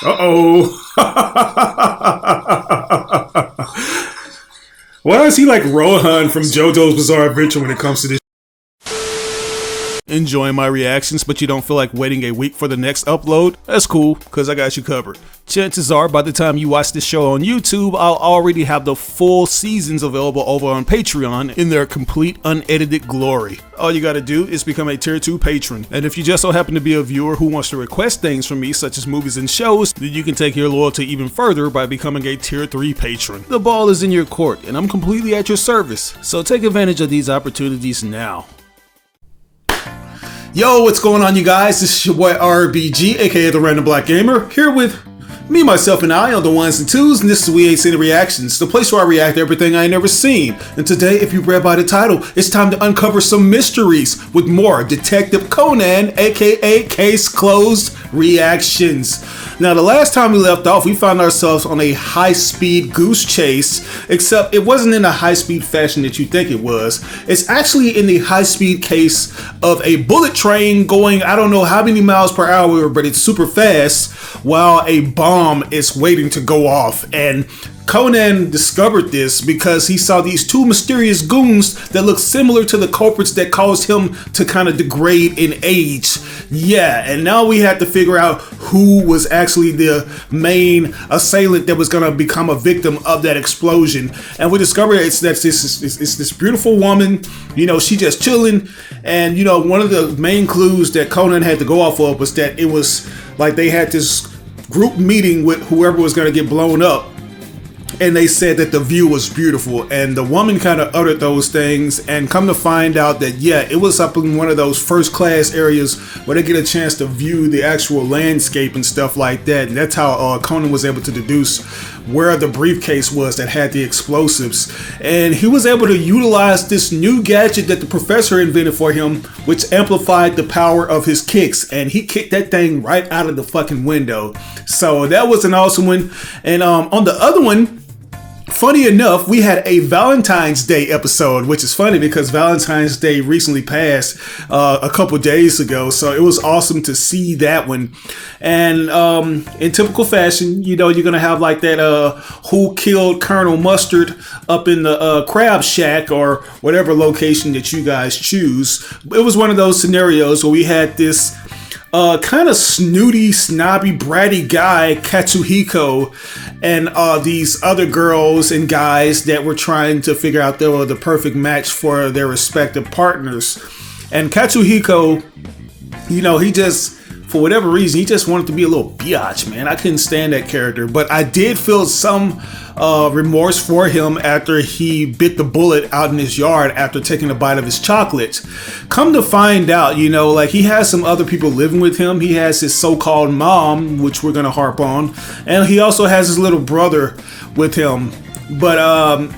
Uh-oh. Why is he like Rohan from JoJo's Bizarre Adventure when it comes to this? Enjoying my reactions, but you don't feel like waiting a week for the next upload? That's cool, because I got you covered. Chances are, by the time you watch this show on YouTube, I'll already have the full seasons available over on Patreon in their complete unedited glory. All you gotta do is become a tier 2 patron. And if you just so happen to be a viewer who wants to request things from me, such as movies and shows, then you can take your loyalty even further by becoming a tier 3 patron. The ball is in your court, and I'm completely at your service. So take advantage of these opportunities now. Yo, what's going on, you guys? This is your boy RBG, aka The Random Black Gamer, here with me, myself, and I on the ones and twos, and this is We Ain't Seen the Reactions, the place where I react to everything I ain't never seen. And today, if you read by the title, it's time to uncover some mysteries with more Detective Conan, aka Case Closed reactions. Now, the last time we left off, we found ourselves on a high-speed goose chase, except it wasn't in a high-speed fashion that you think it was. It's actually in the high-speed case of a bullet train going, I don't know how many miles per hour, but it's super fast, while a bomb is waiting to go off. And Conan discovered this because he saw these two mysterious goons that look similar to the culprits that caused him to kind of degrade in age. Yeah, and now we had to figure out who was actually the main assailant that was going to become a victim of that explosion. And we discovered it's this beautiful woman, you know, she just chilling. And, you know, one of the main clues that Conan had to go off of was that it was like they had this group meeting with whoever was going to get blown up. And they said that the view was beautiful, and the woman kind of uttered those things, and come to find out that, yeah, it was up in one of those first class areas where they get a chance to view the actual landscape and stuff like that. And that's how Conan was able to deduce where the briefcase was that had the explosives. And he was able to utilize this new gadget that the professor invented for him, which amplified the power of his kicks, and he kicked that thing right out of the fucking window. So that was an awesome one. And on the other one, funny enough, we had a Valentine's Day episode, which is funny because Valentine's Day recently passed a couple days ago, so it was awesome to see that one. And in typical fashion, you know, you're gonna have like that who killed Colonel Mustard up in the crab shack or whatever location that you guys choose. It was one of those scenarios where we had this kind of snooty, snobby, bratty guy, Katsuhiko, and these other girls and guys that were trying to figure out they were the perfect match for their respective partners. And Katsuhiko, you know, he just, for whatever reason, he just wanted to be a little biatch, man. I couldn't stand that character, but I did feel some remorse for him after he bit the bullet out in his yard after taking a bite of his chocolate. Come to find out, you know, like he has some other people living with him. He has his so-called mom, which we're gonna harp on, and he also has his little brother with him. But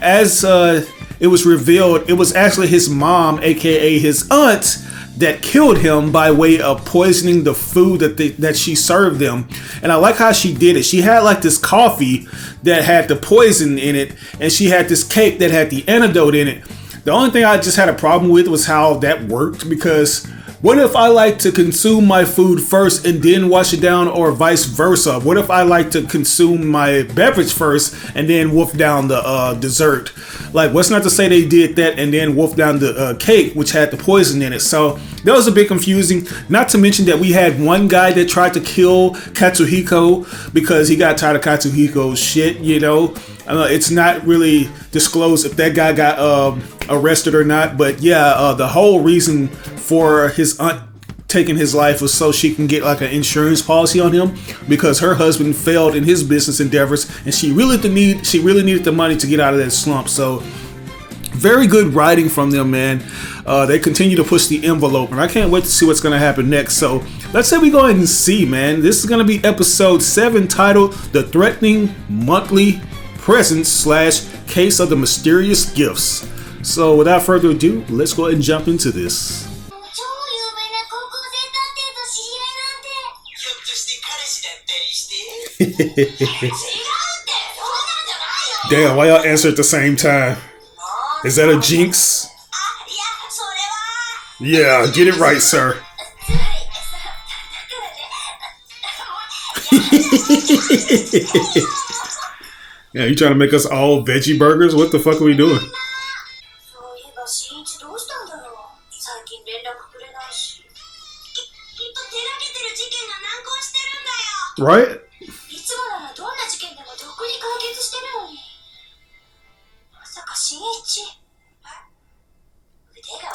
as it was revealed, it was actually his mom, aka his aunt, that killed him by way of poisoning the food that she served them. And I like how she did it. She had like this coffee that had the poison in it, and she had this cake that had the antidote in it. The only thing I just had a problem with was how that worked, because what if I like to consume my food first and then wash it down, or vice versa? What if I like to consume my beverage first and then wolf down the dessert? Like, what's not to say they did that and then wolf down the cake, which had the poison in it? So that was a bit confusing. Not to mention that we had one guy that tried to kill Katsuhiko because he got tired of Katsuhiko's shit, you know. It's not really disclosed if that guy got arrested or not, but yeah, the whole reason for his aunt taking his life was so she can get like an insurance policy on him, because her husband failed in his business endeavors, and she really needed the money to get out of that slump. So very good writing from them, man. They continue to push the envelope, and I can't wait to see what's going to happen next. So let's say we go ahead and see, man. This is going to be episode 7, titled The Threatening Monthly Presence / Case of the Mysterious Gifts. So without further ado, let's go ahead and jump into this. Damn, why y'all answer at the same time? Is that a jinx? Yeah, get it right, sir. Yeah, you trying to make us all veggie burgers? What the fuck are we doing? Right?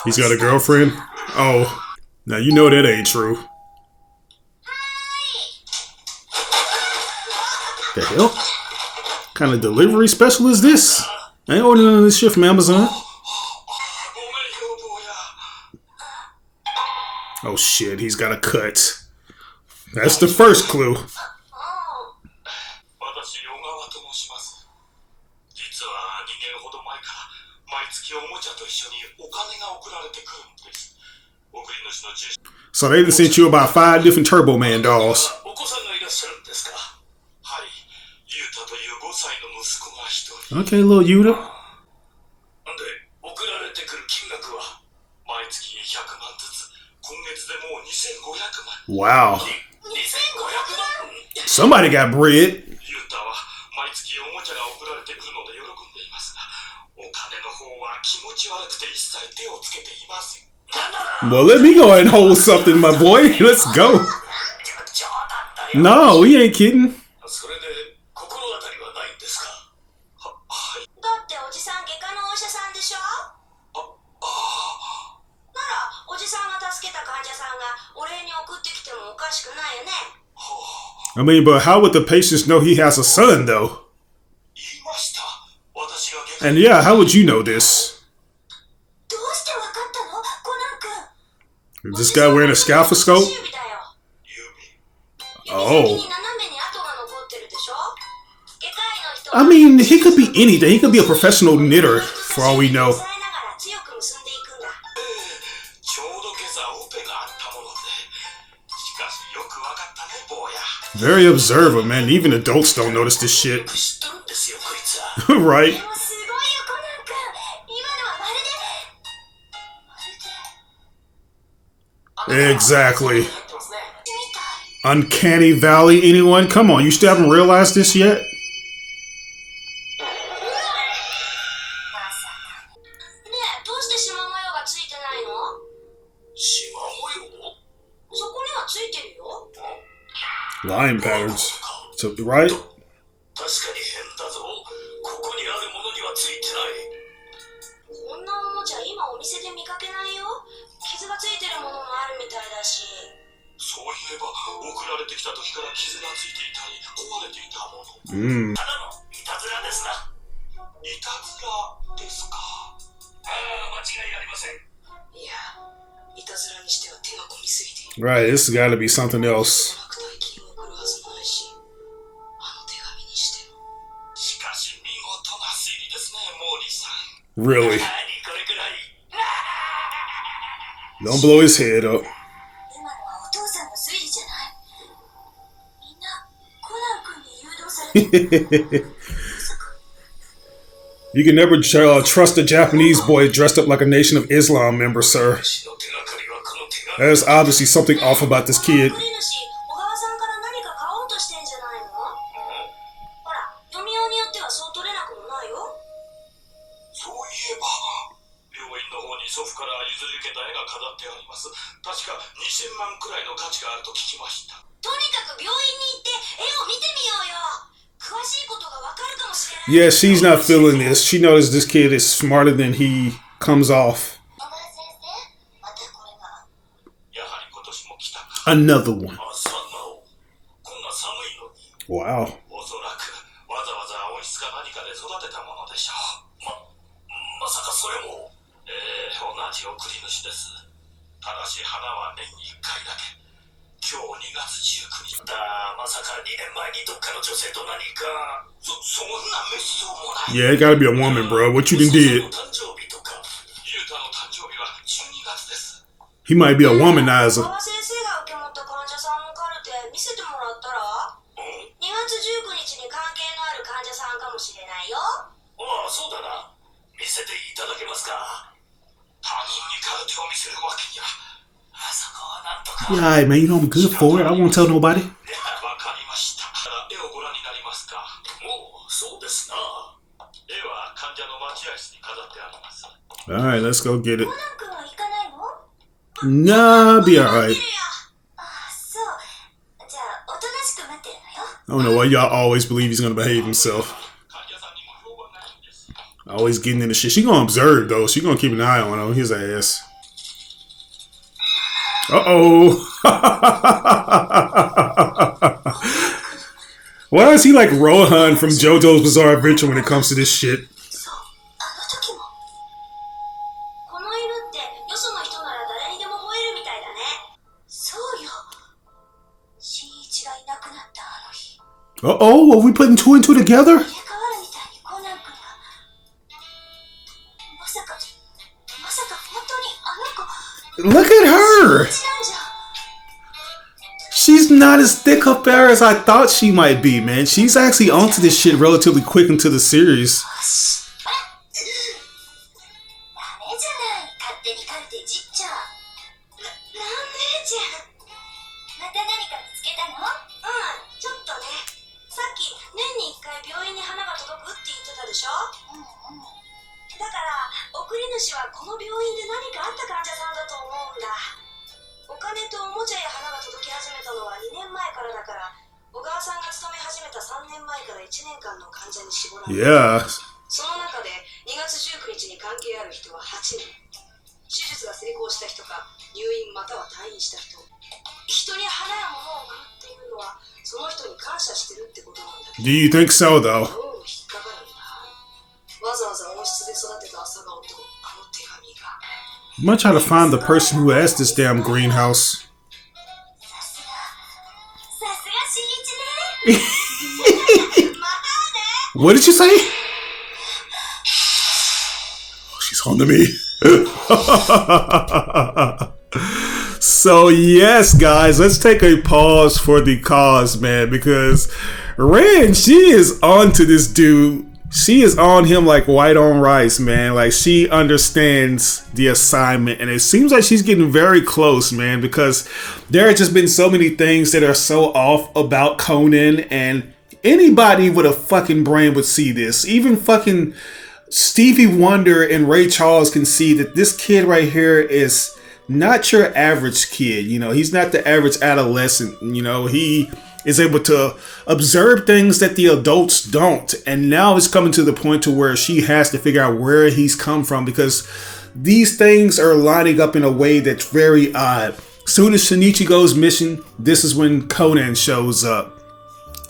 He's got a girlfriend? Oh. Now you know that ain't true. The hell? What kind of delivery special is this? I ain't ordering none of this shit from Amazon. Oh shit, he's got a cut. That's the first clue. So they just sent you about 5 different Turbo Man dolls. Okay, little Yuta. Wow. Somebody got bread. Well, let me go ahead and hold something, my boy. Let's go. No, we ain't kidding. I mean, but how would the patients know he has a son, though? And yeah, how would you know this? Is this guy wearing a scalphoscope? Oh. I mean, he could be anything. He could be a professional knitter, for all we know. Very observant, man. Even adults don't notice this shit. Right? Exactly. Uncanny Valley, anyone? Come on, you still haven't realized this yet? Line patterns. So, right? Right, this has got to be something else. Really? Don't blow his head up. You can never trust a Japanese boy dressed up like a Nation of Islam member, sir. There's obviously something off about this kid. Yeah, she's not feeling this. She knows this kid is smarter than he comes off. Another one. Wow. Yeah, it gotta be a woman, bro. What you done did? He might be a womanizer. Yeah, man, you know I'm good for it. I won't tell nobody. Alright, let's go get it. Nah, be alright. I don't know why y'all always believe he's gonna behave himself. Always getting into shit. She gonna observe though. She gonna keep an eye on his ass. Uh-oh. Why is he like Rohan from JoJo's Bizarre Adventure when it comes to this shit? Uh-oh, are we putting two and two together? Look at her! She's not as thick up there as I thought she might be, man. She's actually onto this shit relatively quick into the series. Yeah. Do you think so, though? I'm gonna try to find the person who has this damn greenhouse. What did you say? Oh, she's on to me. So yes, guys, let's take a pause for the cause, man, because Ren, she is on to this dude. She is on him like white on rice, man. Like, she understands the assignment, and it seems like she's getting very close, man, because there have just been so many things that are so off about Conan, and anybody with a fucking brain would see this. Even fucking Stevie Wonder and Ray Charles can see that this kid right here is not your average kid. You know, he's not the average adolescent. You know, he is able to observe things that the adults don't. And now it's coming to the point to where she has to figure out where he's come from, because these things are lining up in a way that's very odd. Soon as Shinichi goes missing, this is when Conan shows up.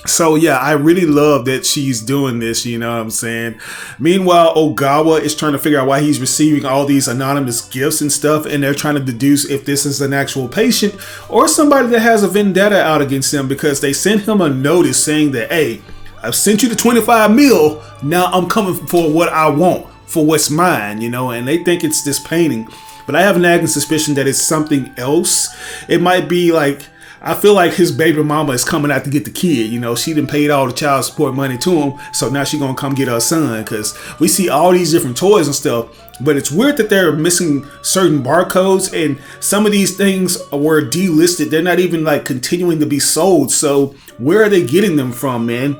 So yeah, I really love that she's doing this, you know what I'm saying? Meanwhile, Ogawa is trying to figure out why he's receiving all these anonymous gifts and stuff, and they're trying to deduce if this is an actual patient or somebody that has a vendetta out against him, because they sent him a notice saying that, hey, I've sent you the 25 mil, now I'm coming for what I want, for what's mine, you know, and they think it's this painting. But I have a nagging suspicion that it's something else. It might be like, I feel like his baby mama is coming out to get the kid. You know, she done paid all the child support money to him, so now she gonna come get her son, because we see all these different toys and stuff. But it's weird that they're missing certain barcodes, and some of these things were delisted. They're not even like continuing to be sold. So where are they getting them from, man?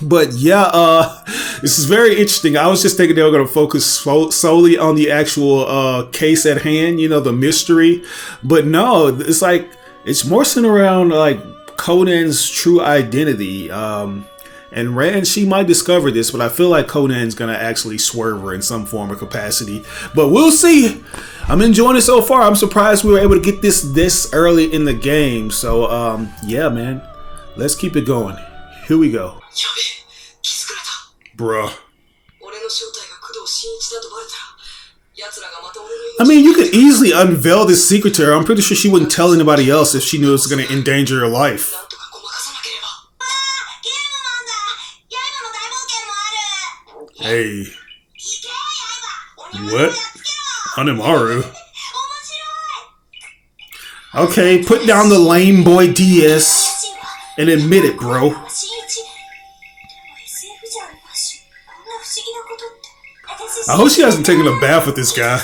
But yeah, this is very interesting. I was just thinking they were going to focus solely on the actual case at hand, you know, the mystery. But no, it's like, it's more centered around like Conan's true identity. And Ren, she might discover this, but I feel like Conan's going to actually swerve her in some form or capacity. But we'll see. I'm enjoying it so far. I'm surprised we were able to get this early in the game. So yeah, man, let's keep it going. Here we go. Bruh. I mean, you could easily unveil this secret to her. I'm pretty sure she wouldn't tell anybody else if she knew it was going to endanger her life. Hey. What? Hanemaru? Okay, put down the lame boy DS and admit it, bro. I hope she hasn't taken a bath with this guy.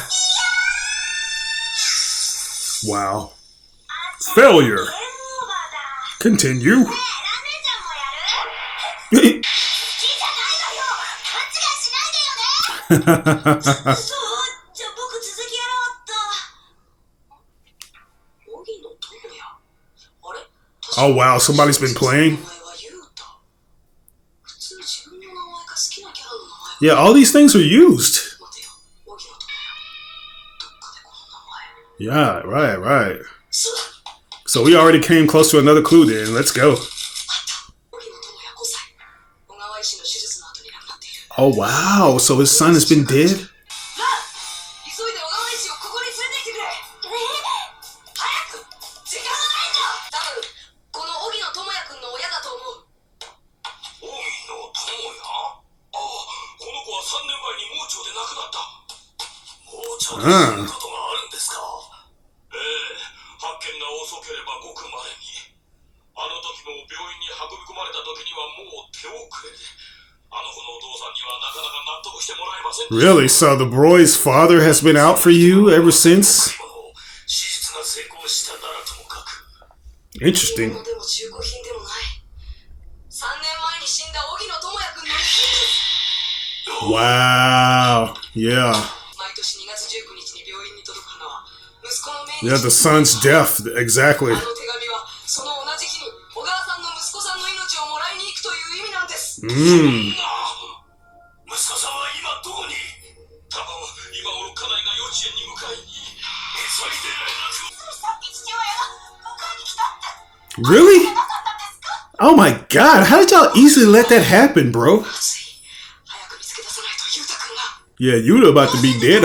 Wow. Failure. Continue. Oh wow, somebody's been playing? Yeah, all these things are used. Yeah, right. So we already came close to another clue then. Let's go. Oh wow, so his son has been dead? Really? So the boy's father has been out for you ever since? Interesting. Wow. Yeah. Yeah, the son's death. Exactly. Really? Oh my god, how did y'all easily let that happen, bro? Yeah, Yuta about to be dead.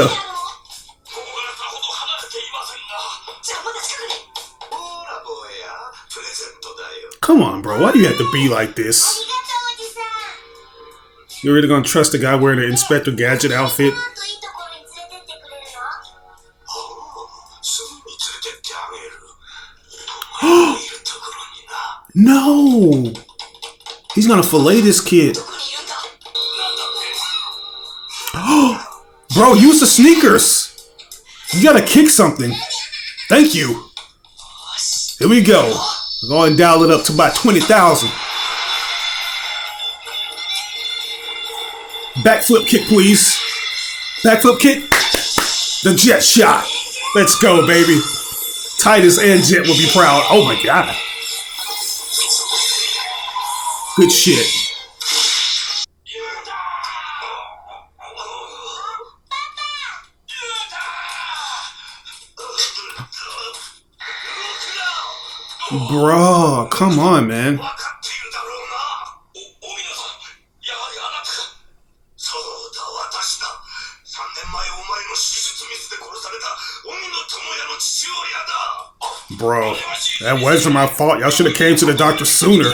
Come on, bro. Why do you have to be like this? You're really gonna trust a guy wearing an Inspector Gadget outfit? No! He's gonna fillet this kid. Bro, use the sneakers! You gotta kick something. Thank you. Here we go. Go ahead and dial it up to about 20,000. Backflip kick, please. Backflip kick. The jet shot. Let's go, baby. Titus and Jet will be proud. Oh my god. Good shit. Bro, come on, man. Bro, that wasn't my fault. Y'all should have came to the doctor sooner.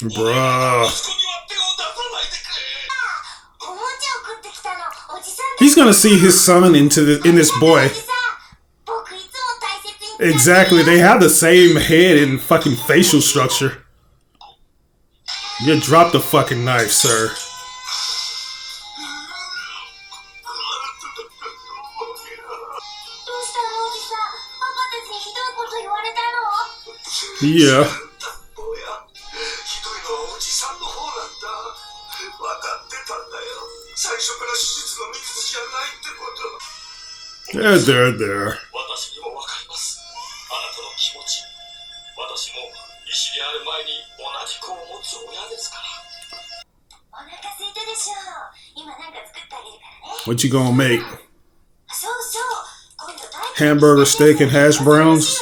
Bruh. He's gonna see his son in this boy. Exactly, they have the same head and fucking facial structure. You dropped the fucking knife, sir. Yeah. There. What you gonna make? Hamburger, steak, and hash browns?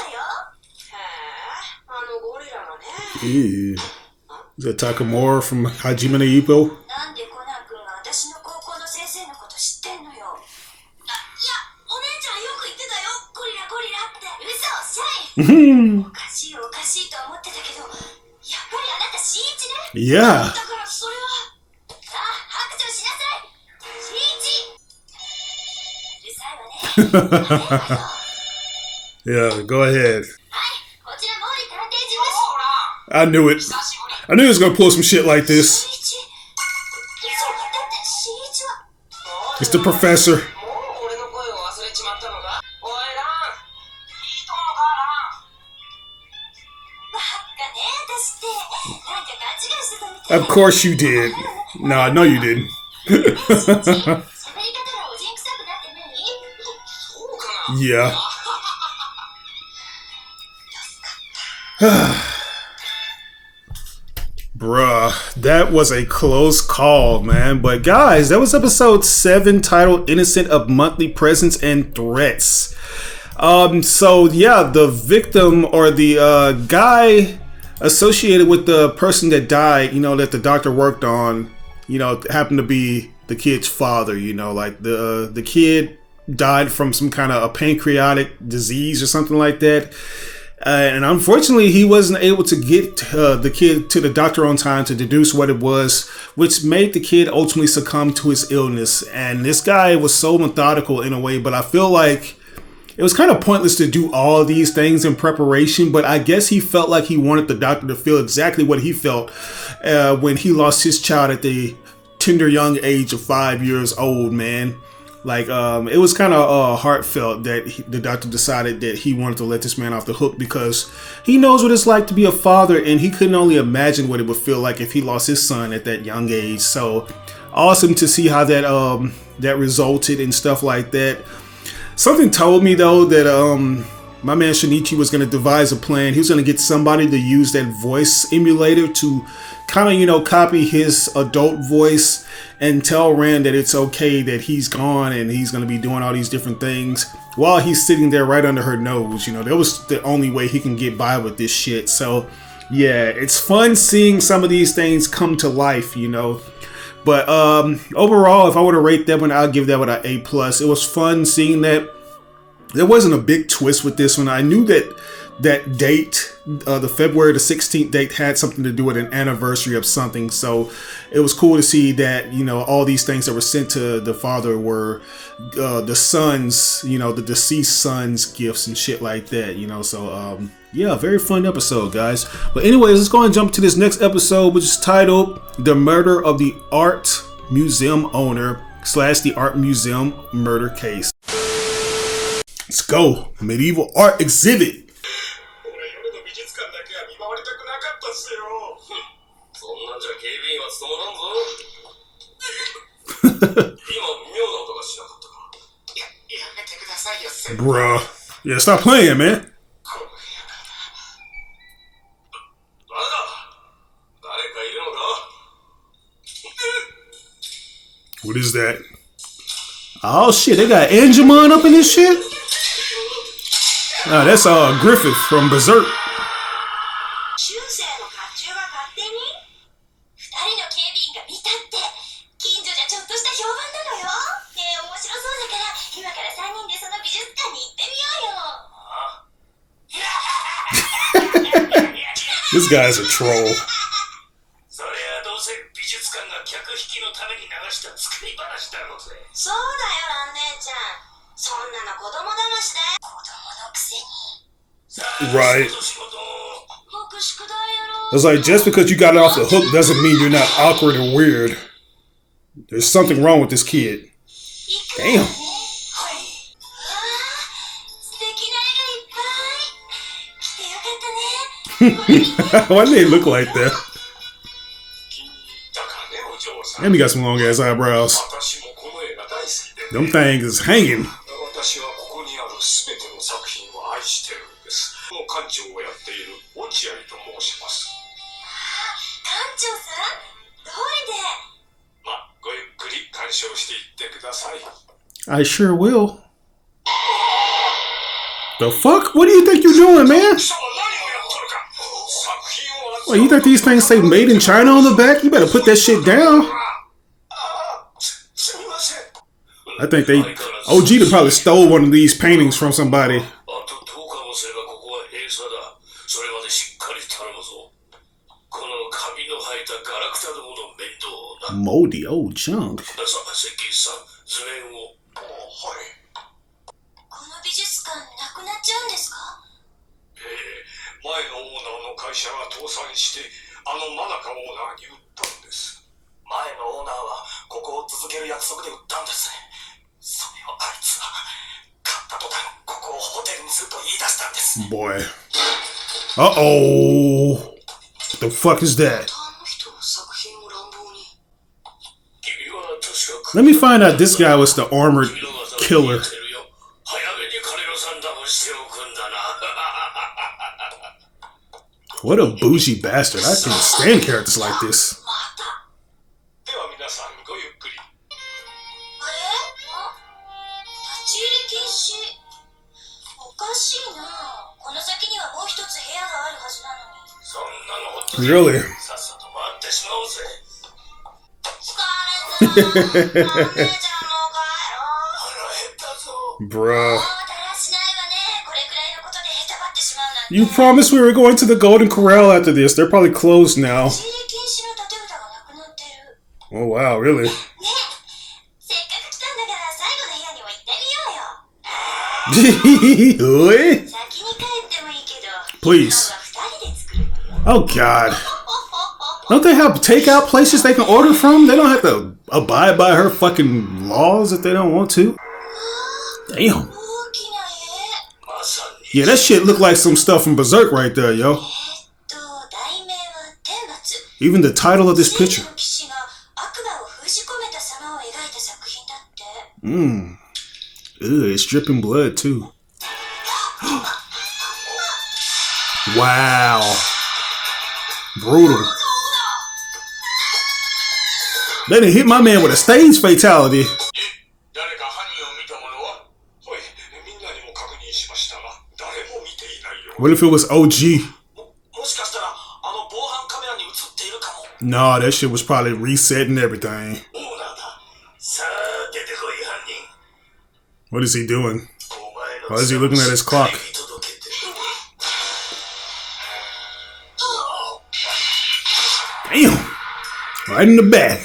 Ew. Is that Takamura from Hajime no Ippo? Yeah. Yeah, go ahead. I knew it. I knew he was gonna pull some shit like this. It's the professor. Of course you did. No, I know you didn't. Yeah. Bruh, that was a close call, man. But guys, that was episode 7, titled Innocent of Monthly Presents and Threats. So yeah, the victim, or the guy associated with the person that died, that the doctor worked on, happened to be the kid's father. Like the kid died from some kind of a pancreatic disease or something like that. And unfortunately, he wasn't able to get the kid to the doctor on time to deduce what it was, which made the kid ultimately succumb to his illness. And this guy was so methodical in a way, but I feel like it was kind of pointless to do all of these things in preparation. But I guess he felt like he wanted the doctor to feel exactly what he felt when he lost his child at the tender young age of 5 years old, man. Like, it was kind of heartfelt that the doctor decided that he wanted to let this man off the hook, because he knows what it's like to be a father, and he couldn't only imagine what it would feel like if he lost his son at that young age. So awesome to see how that that resulted and stuff like that. Something told me though that my man Shinichi was going to devise a plan. He was going to get somebody to use that voice emulator to kind of, copy his adult voice and tell Rand that it's okay that he's gone and he's going to be doing all these different things while he's sitting there right under her nose. That was the only way he can get by with this shit. So yeah, it's fun seeing some of these things come to life, But overall, if I were to rate that one, I'll give that one an A+. It was fun seeing that. There wasn't a big twist with this one. I knew that date, the February the 16th date, had something to do with an anniversary of something. So it was cool to see that, all these things that were sent to the father were the son's, the deceased son's gifts and shit like that, So, yeah, very fun episode, guys. But anyways, let's go and jump to this next episode, which is titled The Murder of the Art Museum Owner / the Art Museum Murder Case. Let's go. Medieval art exhibit. Bruh. Yeah, stop playing, man. What is that? Oh shit, they got Angemon up in this shit? Nah, that's Griffith from Berserk. This guy's a troll. Right. It's like, just because you got it off the hook doesn't mean you're not awkward and weird. There's something wrong with this kid. Damn. Why do they look like that? And he got some long ass eyebrows. Them things is hanging. I sure will. The fuck? What do you think you're doing, man? Well, you think these things say made in China on the back? You better put that shit down. I think OG probably stole one of these paintings from somebody. Moldy old junk. Boy. Uh-oh. What the fuck is that? Let me find out this guy was the armored killer. What a bougie bastard. I can't stand characters like this. Really? Bruh. You promised we were going to the Golden Corral after this. They're probably closed now. Oh wow, really? Please. Oh god. Don't they have takeout places they can order from? They don't have to abide by her fucking laws if they don't want to. Damn. Yeah, that shit looked like some stuff from Berserk right there, yo. Even the title of this picture. Ew, it's dripping blood too. Wow. Brutal. They done hit my man with a stage fatality. What if it was OG? Nah, that shit was probably reset and everything. What is he doing? Why is he looking at his clock? Damn! Right in the back.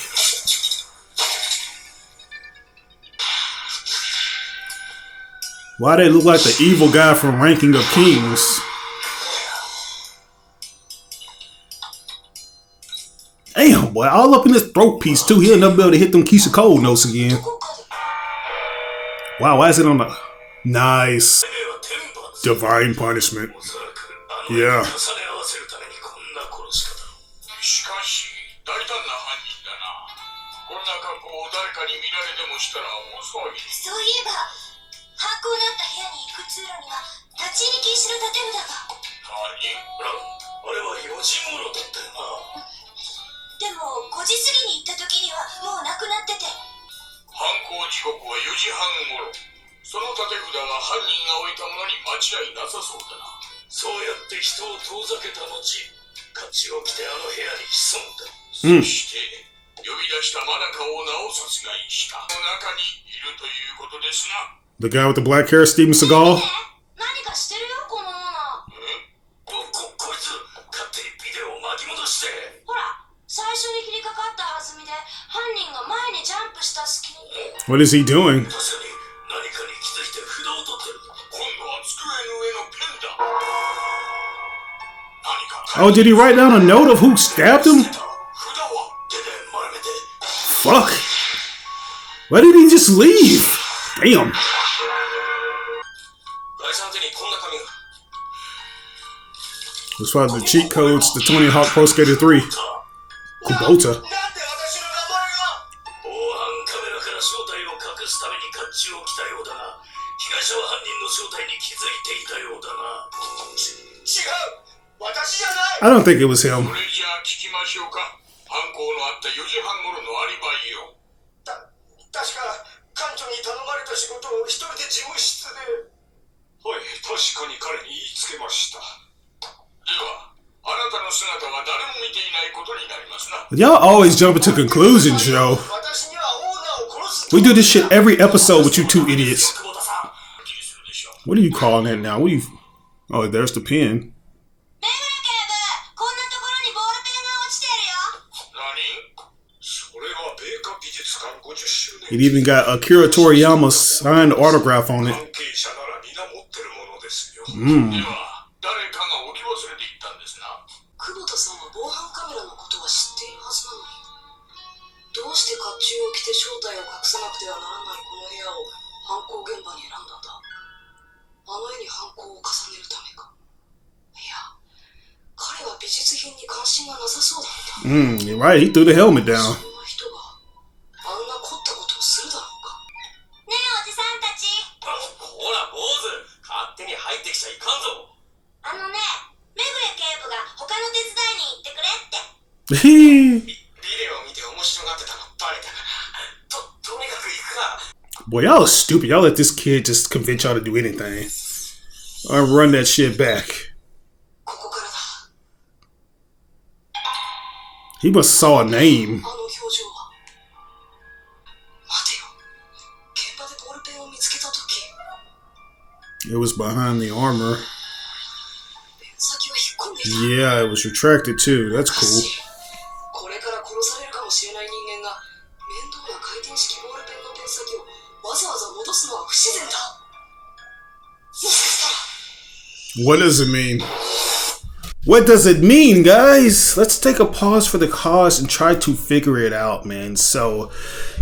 Why they look like the evil guy from Ranking of Kings? Damn, boy, all up in his throat piece too. He'll never be able to hit them Keisha Cole notes again. Wow, why is it on the... Nice. Divine punishment. Yeah. The guy with the black hair, Steven Seagal. What is he doing? Oh, did he write down a note of who stabbed him? Fuck. Why did he just leave? Damn. As far as the cheat codes, the 20 Hawk Pro Skater 3. Kubota. I don't think it was him. Y'all always jumping to conclusions, yo. We do this shit every episode with you two idiots. What are you calling that now? What are you... Oh, there's the pen. It even got Akira Toriyama's signed autograph on it. You're right, he threw the helmet down. Boy, y'all are stupid. Y'all let this kid just convince y'all to do anything. Or run that shit back. He must saw a name. It was behind the armor. Yeah, it was retracted too. That's cool. What does it mean? What does it mean, guys? Let's take a pause for the cause and try to figure it out, man. So,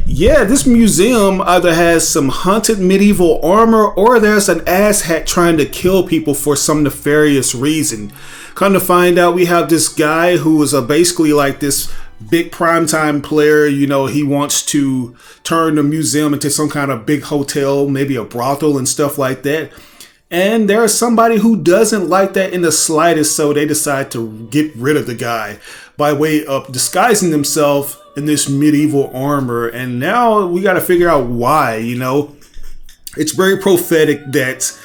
yeah, this museum either has some haunted medieval armor or there's an asshat trying to kill people for some nefarious reason. Come to find out, we have this guy who is basically like this big primetime player. You know, he wants to turn the museum into some kind of big hotel, maybe a brothel and stuff like that. And there's somebody who doesn't like that in the slightest, so they decide to get rid of the guy by way of disguising themselves in this medieval armor. And now we got to figure out why, you know. It's very prophetic that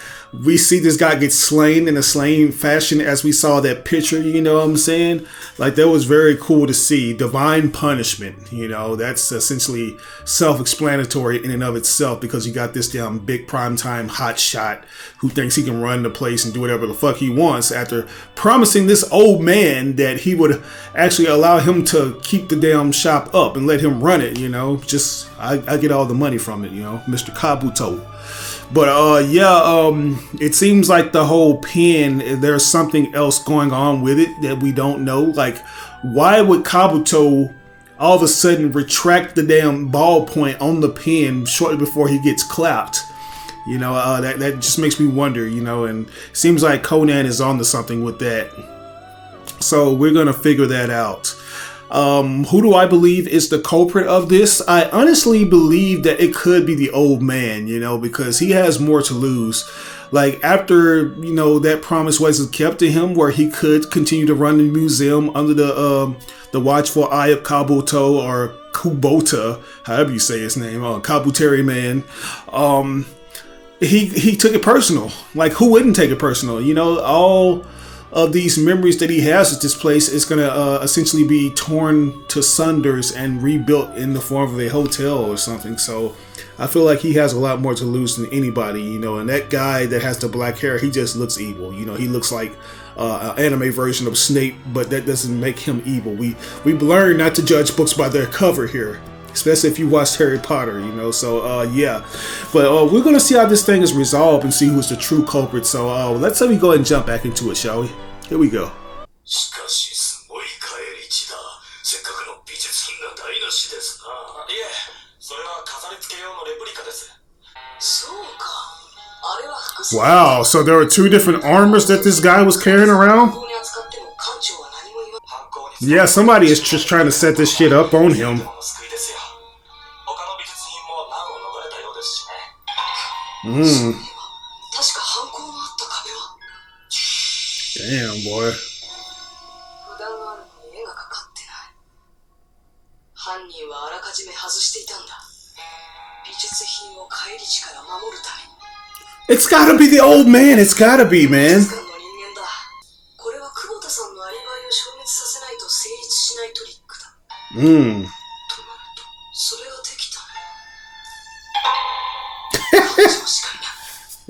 we see this guy get slain in a slain fashion as we saw that picture, you know what I'm saying? Like, that was very cool to see. Divine punishment, you know, that's essentially self-explanatory in and of itself, because you got this damn big primetime hotshot who thinks he can run the place and do whatever the fuck he wants after promising this old man that he would actually allow him to keep the damn shop up and let him run it, you know. Just, I get all the money from it, you know, Mr. Kabuto. But it seems like the whole pen, there's something else going on with it that we don't know. Like, why would Kabuto all of a sudden retract the damn ballpoint on the pen shortly before he gets clapped? You know, that just makes me wonder, you know, and it seems like Conan is onto something with that. So we're going to figure that out. Who do I believe is the culprit of this? I honestly believe that it could be the old man, you know, because he has more to lose. Like, after, you know, that promise wasn't kept to him where he could continue to run the museum under the watchful eye of Kabuto, or Kubota, however you say his name, Kabuteri man. He took it personal. Like, who wouldn't take it personal? You know, all of these memories that he has at this place is going to essentially be torn to sunders and rebuilt in the form of a hotel or something. So I feel like he has a lot more to lose than anybody, you know. And that guy that has the black hair, he just looks evil. You know, he looks like an anime version of Snape, but that doesn't make him evil. We've learned not to judge books by their cover here, especially if you watched Harry Potter, you know. So yeah, but we're gonna see how this thing is resolved and see who's the true culprit. So let's we go ahead and jump back into it, shall we? Here we go. Wow, so there were two different armors that this guy was carrying around? Yeah, somebody is just trying to set this shit up on him. Damn, boy. It's gotta be the old man. It's gotta be, man.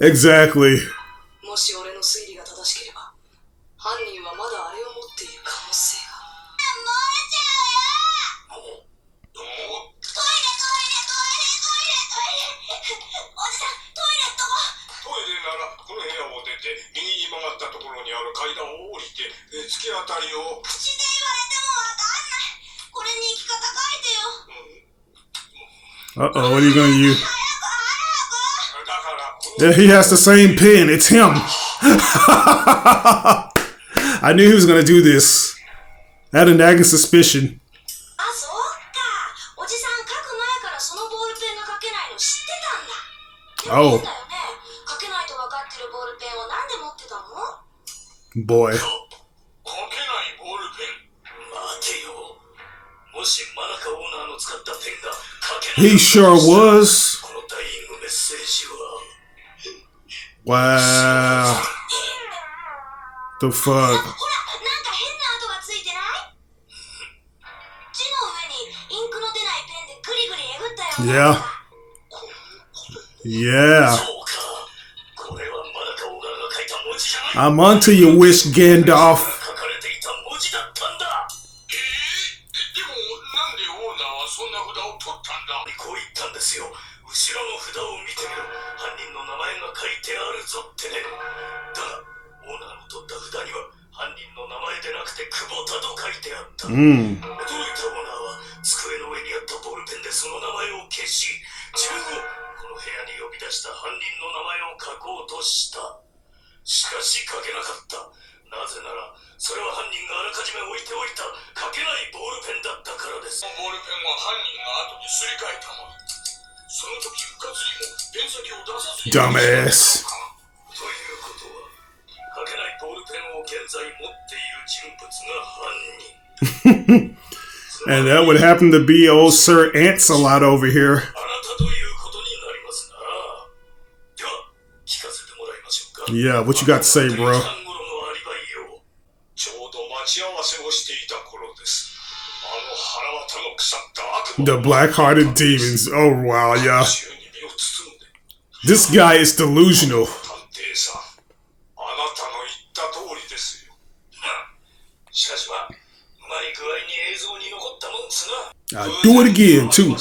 Exactly. Uh-oh, what are you gonna use? Yeah, he has the same pen. It's him. I knew he was gonna do this. I had a nagging suspicion. Oh. Boy. He sure was. Wow. The fuck? Yeah. Yeah. I'm onto your wish, Gandalf. Dumbass. And that would happen to be old Sir Ants-a-Lot over here. Yeah, what you got to say, bro? The black-hearted demons. Oh, wow, yeah. This guy is delusional. I'll do it again, too.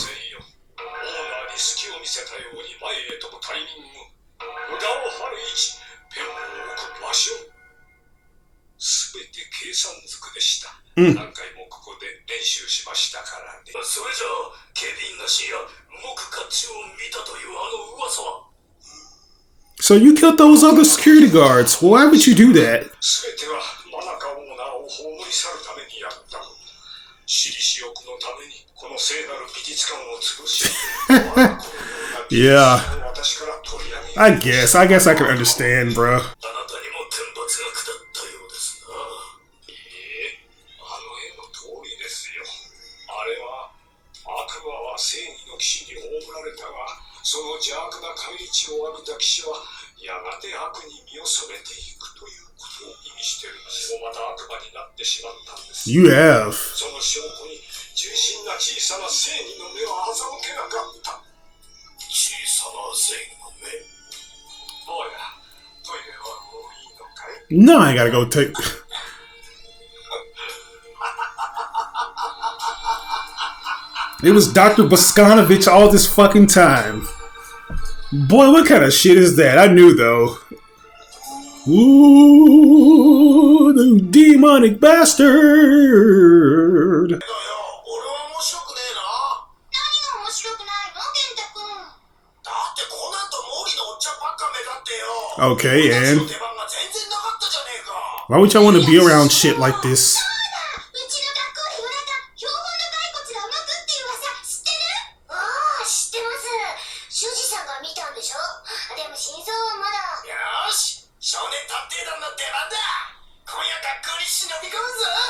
So you killed those other security guards. Why would you do that? Yeah. I guess I can understand, bro. You have. No, I gotta go take. It was Dr. Boskanovich all this fucking time. Boy, what kind of shit is that? I knew though. Ooh, the demonic bastard. Okay, and why would y'all want to be around shit like this?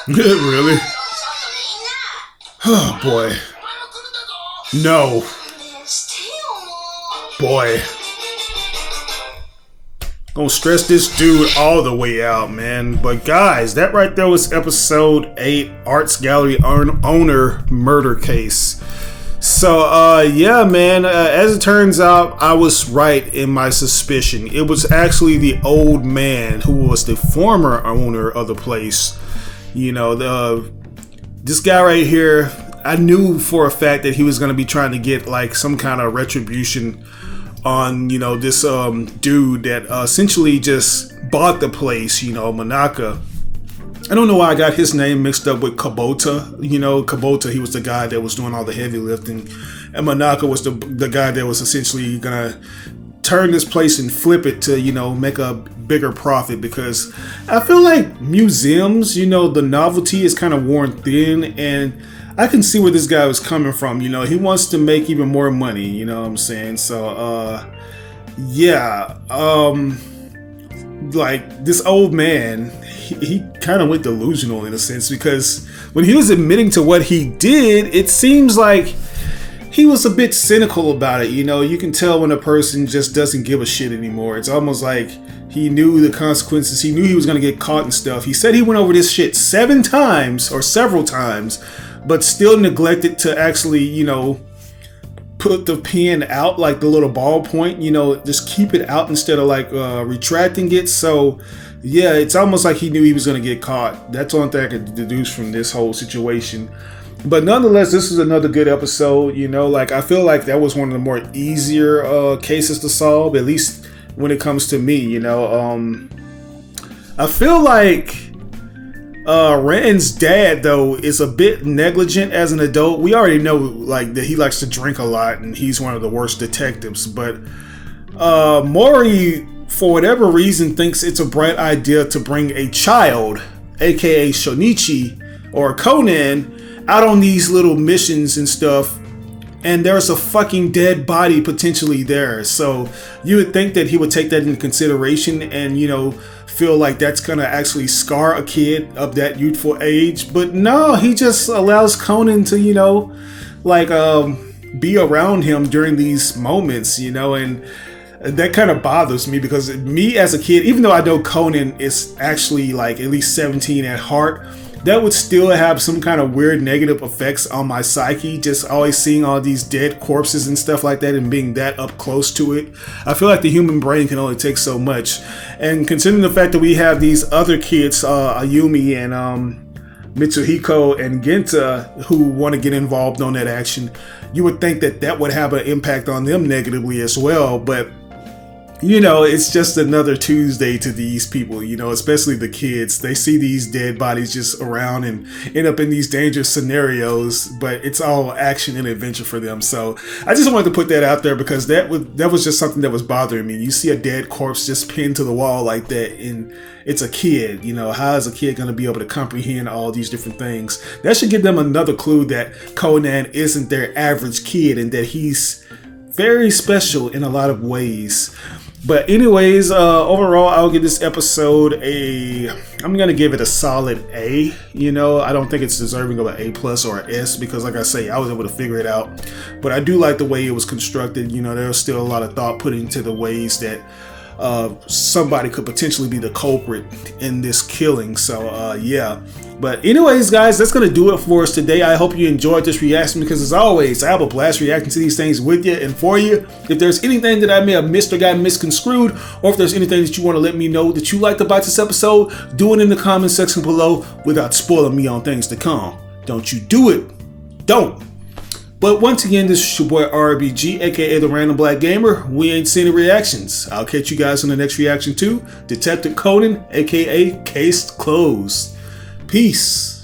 Really? Oh boy. No. Boy. Gonna stress this dude all the way out, man. But guys, that right there was episode 8, Arts Gallery Owner Murder Case. So, yeah, man, as it turns out, I was right in my suspicion. It was actually the old man who was the former owner of the place. You know, this guy right here, I knew for a fact that he was going to be trying to get like some kind of retribution on, you know, this dude that essentially just bought the place, you know, Manaka. I don't know why I got his name mixed up with Kubota. You know, Kubota, he was the guy that was doing all the heavy lifting. And Manaka was the guy that was essentially going to turn this place and flip it to, you know, make a bigger profit. Because I feel like museums, you know, the novelty is kind of worn thin. And I can see where this guy was coming from. You know, he wants to make even more money. You know what I'm saying? So, yeah. Like, this old man, he kind of went delusional in a sense, because when he was admitting to what he did, it seems like he was a bit cynical about it. You know, you can tell when a person just doesn't give a shit anymore. It's almost like he knew the consequences. He knew he was going to get caught and stuff. He said he went over this shit 7 times or several times, but still neglected to actually, you know, put the pen out, like the little ballpoint, you know, just keep it out instead of like retracting it. So yeah, it's almost like he knew he was going to get caught. That's one thing I could deduce from this whole situation. But nonetheless, this is another good episode. You know, like I feel like that was one of the more easier cases to solve, at least when it comes to me. You know, I feel like Rand's dad, though, is a bit negligent as an adult. We already know, like, that he likes to drink a lot and he's one of the worst detectives. But Mori, for whatever reason, thinks it's a bright idea to bring a child, aka Shonichi or Conan, out on these little missions and stuff. And there's a fucking dead body potentially there. So you would think that he would take that into consideration and, you know, feel like that's gonna actually scar a kid of that youthful age. But no, he just allows Conan to, you know, like be around him during these moments, you know, and that kind of bothers me because me as a kid, even though I know Conan is actually like at least 17 at heart, that would still have some kind of weird negative effects on my psyche, just always seeing all these dead corpses and stuff like that and being that up close to it. I feel like the human brain can only take so much. And considering the fact that we have these other kids, Ayumi and Mitsuhiko and Genta, who want to get involved on that action, you would think that that would have an impact on them negatively as well. But you know, it's just another Tuesday to these people, you know, especially the kids. They see these dead bodies just around and end up in these dangerous scenarios, but it's all action and adventure for them. So I just wanted to put that out there because that was just something that was bothering me. You see a dead corpse just pinned to the wall like that, and it's a kid, you know, how is a kid going to be able to comprehend all these different things? That should give them another clue that Conan isn't their average kid and that he's very special in a lot of ways. But anyways, overall, I'll give this episode I'm going to give it a solid A. You know, I don't think it's deserving of an A+ or an S because, like I say, I was able to figure it out. But I do like the way it was constructed. You know, there's still a lot of thought put into the ways that somebody could potentially be the culprit in this killing. So, yeah. But anyways, guys, that's going to do it for us today. I hope you enjoyed this reaction because, as always, I have a blast reacting to these things with you and for you. If there's anything that I may have missed or got misconstrued, or if there's anything that you want to let me know that you liked about this episode, do it in the comment section below without spoiling me on things to come. Don't you do it. Don't. But once again, this is your boy RBG, aka the Random Black Gamer. We ain't seen the reactions. I'll catch you guys on the next reaction to Detective Conan, aka Case Closed. Peace.